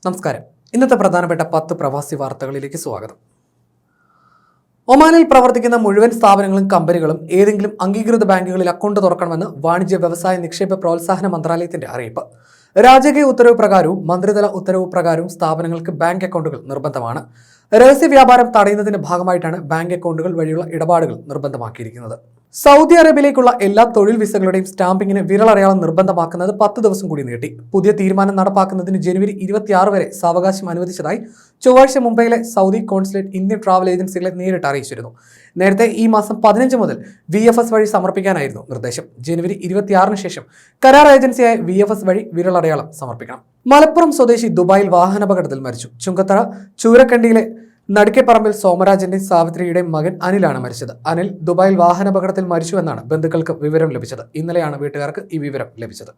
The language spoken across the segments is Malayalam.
നമസ്കാരം. ഇന്നത്തെ പ്രധാനപ്പെട്ട 10 പ്രവാസി വാർത്തകളിലേക്ക് സ്വാഗതം. ഒമാനിൽ പ്രവർത്തിക്കുന്ന മുഴുവൻ സ്ഥാപനങ്ങളും കമ്പനികളും ഏതെങ്കിലും അംഗീകൃത ബാങ്കുകളിൽ അക്കൗണ്ട് തുറക്കണമെന്ന് വാണിജ്യ വ്യവസായ നിക്ഷേപ പ്രോത്സാഹന മന്ത്രാലയത്തിന്റെ അറിയിപ്പ്. രാജകീയ ഉത്തരവ് പ്രകാരവും മന്ത്രിതല ഉത്തരവ് പ്രകാരവും സ്ഥാപനങ്ങൾക്ക് ബാങ്ക് അക്കൗണ്ടുകൾ നിർബന്ധമാണ്. രഹസ്യ വ്യാപാരം തടയുന്നതിന്റെ ഭാഗമായിട്ടാണ് ബാങ്ക് അക്കൗണ്ടുകൾ വഴിയുള്ള ഇടപാടുകൾ നിർബന്ധമാക്കിയിരിക്കുന്നത്. സൗദി അറേബ്യയിലേക്കുള്ള എല്ലാ തൊഴിൽ വിസകളുടെയും സ്റ്റാമ്പിങ്ങിന് വിരലടയാളം നിർബന്ധമാക്കുന്നത് 10 ദിവസം കൂടി നീട്ടി. പുതിയ തീരുമാനം നടപ്പാക്കുന്നതിന് ജനുവരി 26 വരെ സാവകാശം അനുവദിച്ചതായി ചൊവ്വാഴ്ച മുംബൈയിലെ സൗദി കോൺസുലേറ്റ് ഇന്ത്യൻ ട്രാവൽ ഏജൻസികളെ നേരിട്ട് അറിയിച്ചിരുന്നു. നേരത്തെ ഈ മാസം 15 മുതൽ VFS വഴി സമർപ്പിക്കാനായിരുന്നു നിർദ്ദേശം. ജനുവരി 26 ശേഷം കരാർ ഏജൻസിയായ VFS വഴി വിരലടയാളം സമർപ്പിക്കണം. മലപ്പുറം സ്വദേശി ദുബായിൽ വാഹനാപകടത്തിൽ മരിച്ചു. ചുങ്കത്തറ ചൂരക്കണ്ടിയിലെ നടുക്കെപ്പറമ്പിൽ സോമരാജന്റെ സാവിത്രിയുടെയും മകൻ അനിലാണ് മരിച്ചത്. അനിൽ ദുബായിൽ വാഹനാപകടത്തിൽ മരിച്ചുവെന്നാണ് ബന്ധുക്കൾക്ക് വിവരം ലഭിച്ചത്. ഇന്നലെയാണ് വീട്ടുകാർക്ക് ഈ വിവരം ലഭിച്ചത്.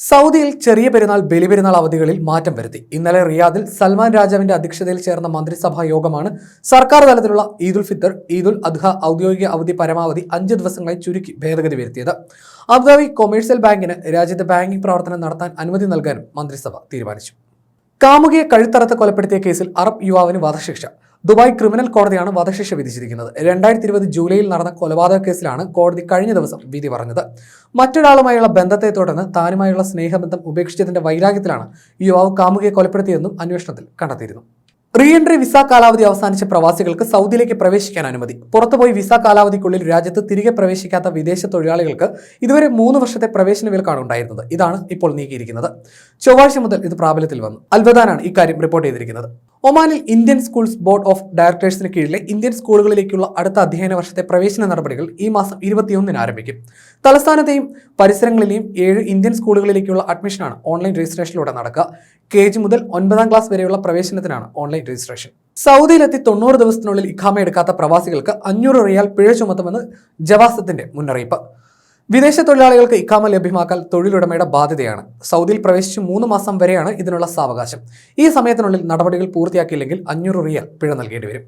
സൗദിയിൽ ചെറിയ പെരുന്നാൾ, ബലിപെരുന്നാൾ അവധികളിൽ മാറ്റം വരുത്തി. ഇന്നലെ റിയാദിൽ സൽമാൻ രാജാവിന്റെ അധ്യക്ഷതയിൽ ചേർന്ന മന്ത്രിസഭാ യോഗമാണ് സർക്കാർ തലത്തിലുള്ള ഈദുൽ ഫിത്തർ, ഈദുൽ അദ്ഹ ഔദ്യോഗിക അവധി പരമാവധി 5 ദിവസങ്ങളായി ചുരുക്കി ഭേദഗതി വരുത്തിയത്. അബുദാബി കൊമേഴ്സ്യൽ ബാങ്കിന് രാജ്യത്തെ ബാങ്കിംഗ് പ്രവർത്തനം നടത്താൻ അനുമതി നൽകാനും മന്ത്രിസഭ തീരുമാനിച്ചു. കാമുകിയെ കഴുത്തറത്ത് കൊലപ്പെടുത്തിയ കേസിൽ അറബ് യുവാവിന് വധശിക്ഷ. ദുബായ് ക്രിമിനൽ കോടതിയാണ് വധശിക്ഷ വിധിച്ചിരിക്കുന്നത്. 2020 ജൂലൈയിൽ നടന്ന കൊലപാതക കേസിലാണ് കോടതി കഴിഞ്ഞ ദിവസം വിധി പറഞ്ഞത്. മറ്റൊരാളുമായുള്ള ബന്ധത്തെ തുടർന്ന് താനുമായുള്ള സ്നേഹബന്ധം ഉപേക്ഷിച്ചതിന്റെ വൈരാഗ്യത്തിലാണ് യുവാവ് കാമുകിയെ കൊലപ്പെടുത്തിയതെന്നും അന്വേഷണത്തിൽ കണ്ടെത്തിയിരുന്നു. റീ എൻട്രി വിസ കാലാവധി അവസാനിച്ച പ്രവാസികൾക്ക് സൗദിയിലേക്ക് പ്രവേശിക്കാൻ അനുമതി. പുറത്തുപോയി വിസ കാലാവധിക്കുള്ളിൽ രാജ്യത്ത് തിരികെ പ്രവേശിക്കാത്ത വിദേശ തൊഴിലാളികൾക്ക് ഇതുവരെ 3 വർഷത്തെ പ്രവേശന വിലക്കാണ് ഉണ്ടായിരുന്നത്. ഇതാണ് ഇപ്പോൾ നീക്കിയിരിക്കുന്നത്. ചൊവ്വാഴ്ച മുതൽ ഇത് പ്രാബല്യത്തിൽ വന്നു. അൽബദാനാണ് ഇക്കാര്യം റിപ്പോർട്ട് ചെയ്തിരിക്കുന്നത്. ഒമാനിൽ ഇന്ത്യൻ സ്കൂൾസ് ബോർഡ് ഓഫ് ഡയറക്ടേഴ്സിന് കീഴിലെ ഇന്ത്യൻ സ്കൂളുകളിലേക്കുള്ള അടുത്ത അധ്യയന വർഷത്തെ പ്രവേശന നടപടികൾ ഈ മാസം 21 ആരംഭിക്കും. തലസ്ഥാനത്തെയും പരിസരങ്ങളിലെയും 7 ഇന്ത്യൻ സ്കൂളുകളിലേക്കുള്ള അഡ്മിഷനാണ് ഓൺലൈൻ രജിസ്ട്രേഷനിലൂടെ നടക്കുക. KG മുതൽ 9ാം ക്ലാസ് വരെയുള്ള പ്രവേശനത്തിനാണ് ഓൺലൈൻ രജിസ്ട്രേഷൻ. സൗദിയിലെത്തി 90 ദിവസത്തിനുള്ളിൽ ഇഖാമ എടുക്കാത്ത പ്രവാസികൾക്ക് 500 റിയാൽ പിഴ ചുമത്തുമെന്ന് ജവാസത്തിന്റെ മുന്നറിയിപ്പ്. വിദേശ തൊഴിലാളികൾക്ക് ഇഖാമ ലഭ്യമാക്കൽ തൊഴിലുടമയുടെ ബാധ്യതയാണ്. സൗദിയിൽ പ്രവേശിച്ച് 3 മാസം വരെയാണ് ഇതിനുള്ള സാവകാശം. ഈ സമയത്തിനുള്ളിൽ നടപടികൾ പൂർത്തിയാക്കിയില്ലെങ്കിൽ 500 റിയാൽ പിഴ നൽകേണ്ടി വരും.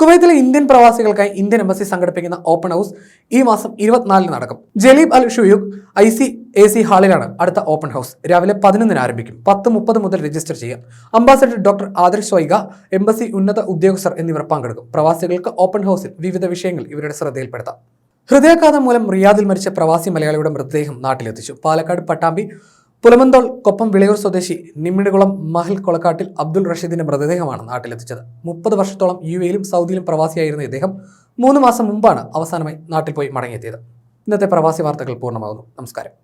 കുവൈത്തിലെ ഇന്ത്യൻ പ്രവാസികൾക്കായി ഇന്ത്യൻ എംബസി സംഘടിപ്പിക്കുന്ന ഓപ്പൺ ഹൗസ് ഈ മാസം 24 നടക്കും. ജലീബ് അൽ ഷുയൂഖ് ICAC ഹാളിലാണ് അടുത്ത ഓപ്പൺ ഹൗസ്. രാവിലെ 11 ആരംഭിക്കും. 10:30 മുതൽ രജിസ്റ്റർ ചെയ്യാം. Ambassador doctor Adarsh Swaika, embassy ഉന്നത ഉദ്യോഗസ്ഥർ എന്നിവർ പങ്കെടുക്കും. പ്രവാസികൾക്ക് ഓപ്പൺ ഹൗസിൽ വിവിധ വിഷയങ്ങൾ ഇവരുടെ ശ്രദ്ധയിൽപ്പെടുത്താം. ഹൃദയാഘാതം മൂലം റിയാദിൽ മരിച്ച പ്രവാസി മലയാളിയുടെ മൃതദേഹം നാട്ടിലെത്തിച്ചു. പാലക്കാട് പട്ടാമ്പി പുലമന്തോൾ കൊപ്പം വിളയൂർ സ്വദേശി നിമ്മിണികുളം മഹൽ കൊളക്കാട്ടിൽ അബ്ദുൾ റഷീദിന്റെ മൃതദേഹമാണ് നാട്ടിലെത്തിച്ചത്. 30 വർഷത്തോളം UAയിലും സൗദിയിലും പ്രവാസിയായിരുന്ന ഇദ്ദേഹം 3 മാസം മുമ്പാണ് അവസാനമായി നാട്ടിൽ പോയി മടങ്ങിയെത്തിയത്. ഇന്നത്തെ പ്രവാസി വാർത്തകൾ പൂർണ്ണമാകുന്നു. നമസ്കാരം.